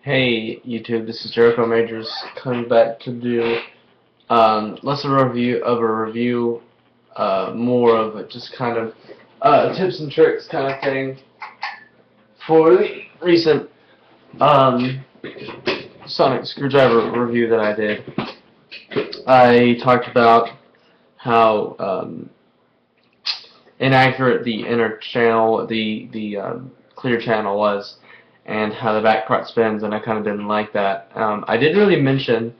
Hey YouTube, this is Jericho Majors coming back to do less of a review, more of a just kind of tips and tricks kind of thing for the recent sonic screwdriver review that I did. I talked about how inaccurate the inner channel, the clear channel was, and how the back part spins, and I kind of didn't like that. I did really mention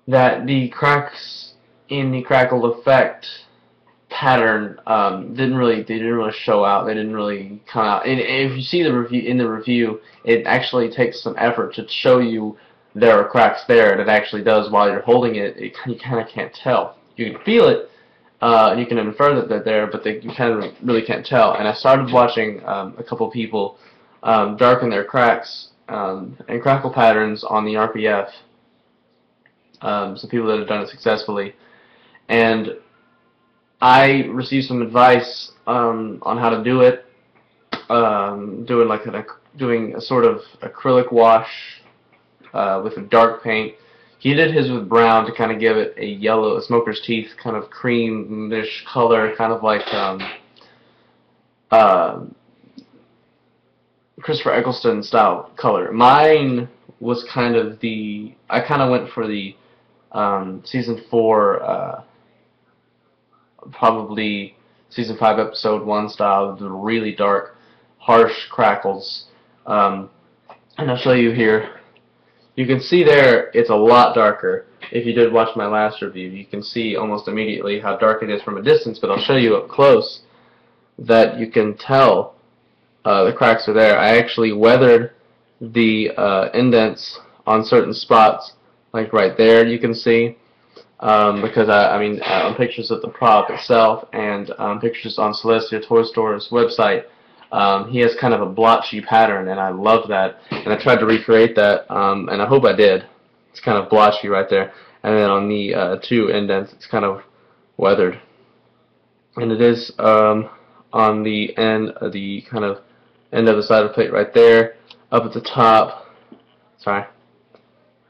that the cracks in the Crackle effect pattern didn't really show out. They didn't really come out. And if you see the review, it actually takes some effort to show you there are cracks there, and it actually does while you're holding it. You kind of can't tell. You can feel it, and you can infer that they're there, but you kind of really can't tell. And I started watching a couple people darken their cracks and crackle patterns on the RPF. Some people that have done it successfully, and I received some advice on how to do it. Doing a sort of acrylic wash with a dark paint. He did his with brown to kind of give it a yellow, a smoker's teeth kind of creamish color, kind of like Christopher Eccleston style color. Mine was kind of I kind of went for the season 4, probably season 5 episode 1 style, the really dark, harsh crackles. And I'll show you here. You can see there it's a lot darker. If you did watch my last review, you can see almost immediately how dark it is from a distance, but I'll show you up close that you can tell the cracks are there. I actually weathered the indents on certain spots, like right there you can see, because I mean on pictures of the prop itself and pictures on Celestia Toy Store's website, he has kind of a blotchy pattern, and I love that, and I tried to recreate that, and I hope I did. It's kind of blotchy right there, and then on the 2 indents it's kind of weathered, and it is on the end of the end of the side of the plate right there, up at the top. Sorry,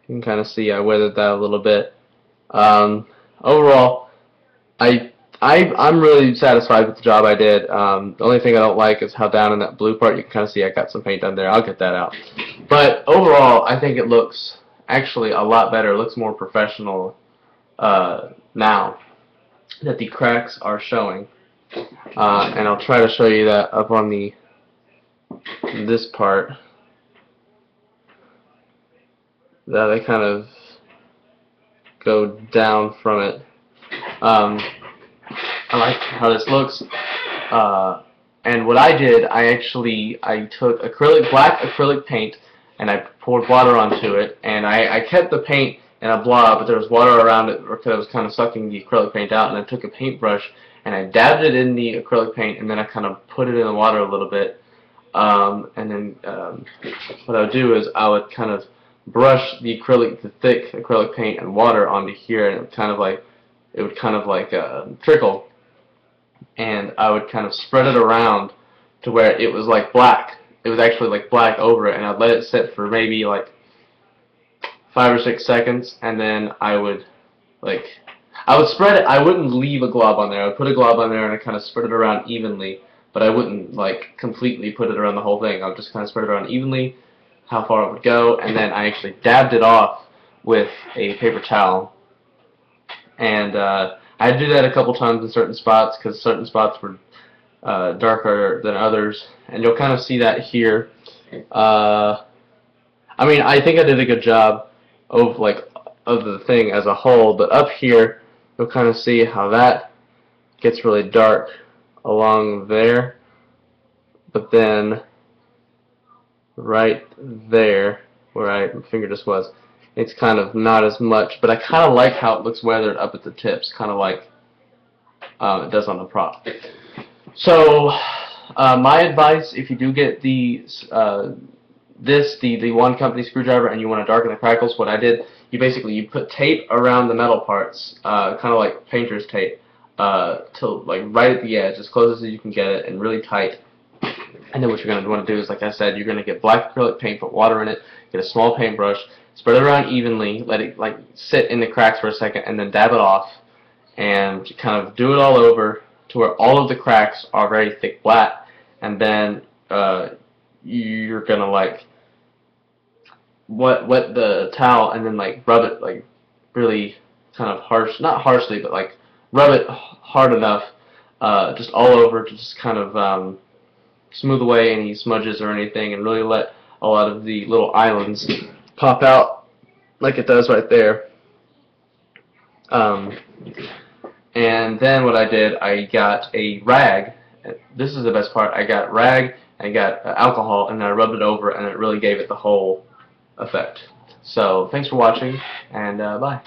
you can kind of see I weathered that a little bit. Overall, I'm really satisfied with the job I did. The only thing I don't like is how down in that blue part you can kind of see I got some paint done there. I'll get that out. But overall, I think it looks actually a lot better. It looks more professional now that the cracks are showing. And I'll try to show you that up on this part. That they kind of go down from it. I like how this looks. And what I did, I took black acrylic paint, and I poured water onto it, and I kept the paint in a blob, but there was water around it because I was kind of sucking the acrylic paint out, and I took a paintbrush and I dabbed it in the acrylic paint, and then I kind of put it in the water a little bit. And then what I would do is I would kind of brush the thick acrylic paint and water onto here, and it would kind of like trickle, and I would kind of spread it around to where it was like black. It was actually like black over it, and I'd let it sit for maybe like 5 or 6 seconds, and then I would spread it. I wouldn't leave a glob on there. I would put a glob on there and I kind of spread it around evenly, but I wouldn't like completely put it around the whole thing. I would just kind of spread it around evenly, how far it would go, and then I actually dabbed it off with a paper towel. And I do that a couple times in certain spots because certain spots were darker than others, and you'll kind of see that here. I mean, I think I did a good job of the thing as a whole, but up here you'll kind of see how that gets really dark along there, but then right there where my finger just was, it's kind of not as much, but I kind of like how it looks weathered up at the tips, kind of like it does on the prop. So my advice, if you do get the one company screwdriver and you want to darken the crackles, what I did, you put tape around the metal parts, kind of like painter's tape, till like right at the edge, as close as you can get it, and really tight. And then what you're going to want to do is, like I said, you're going to get black acrylic paint, put water in it, get a small paintbrush, spread it around evenly, let it like sit in the cracks for a second, and then dab it off, and kind of do it all over to where all of the cracks are very thick black. And then you're going to like wet the towel and then like rub it like really kind of not harshly, but like rub it hard enough just all over to just kind of smooth away any smudges or anything, and really let a lot of the little islands pop out like it does right there. And then what I did, I got a rag. This is the best part. I got rag, I got alcohol, and then I rubbed it over, and it really gave it the whole effect. So thanks for watching, and bye.